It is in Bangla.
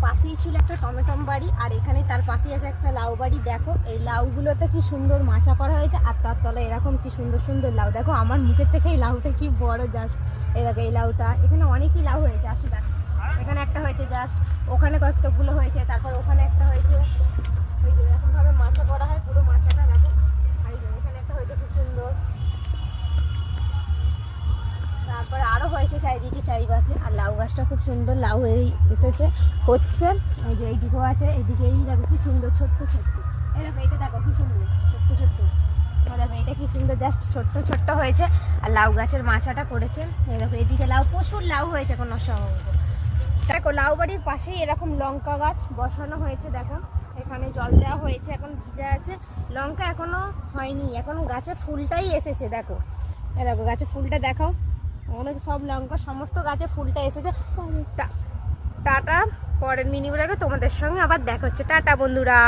পাশেই ছিল একটা টমেটম বাড়ি, আর এখানে তার পাশেই আছে একটা লাউ বাড়ি। দেখো এই লাউগুলোতে কি সুন্দর মাচা করা হয়েছে, আর তার তলায় এরকম কি সুন্দর সুন্দর লাউ। দেখো আমার মুখের থেকে এই লাউটা কি বড় জাস্ট। এই দেখো এই লাউটা, এখানে অনেকই লাউ হয়েছে। আসো দেখো, এখানে একটা হয়েছে জাস্ট, ওখানে কয়েকটাগুলো হয়েছে, তারপর ওখানে একটা হয়েছে। ওই যে এরকম ভাবে মাচা করা হয়, পুরো মাচাটা দেখো। আর এখানে একটা হয়েছে খুব সুন্দর, তারপরে আরো হয়েছে চারিদিকে চারিপাশে। আর লাউ গাছটা খুব সুন্দর লাউ এসেছে, হচ্ছে। এই যে এইদিকেও আছে, এইদিকে এই দেখো কি সুন্দর ছোট্ট ছোট্ট। এই দেখো এইটা দেখো কি সুন্দর ছোট্ট ছোট্ট। দেখো এটা কি সুন্দর জাস্ট ছোট্ট ছোট্ট হয়েছে। আর লাউ গাছের মাচাটা করেছে। এই দেখো এইদিকে লাউ, প্রচুর লাউ হয়েছে কোনো অসম্ভব। দেখো লাউ বাড়ির পাশেই এরকম লঙ্কা গাছ বসানো হয়েছে। দেখো এখানে জল দেওয়া হয়েছে, এখন ভিজা আছে। লঙ্কা এখনো হয়নি, এখন গাছে ফুলটাই এসেছে। দেখো এই দেখো গাছে ফুলটা দেখো, অনেক সব লঙ্কা সমস্ত গাছে ফুলটা এসেছে। টাটা, পরের মিনি ব্লগে তোমাদের সঙ্গে আবার দেখা হচ্ছে। টাটা বন্ধুরা।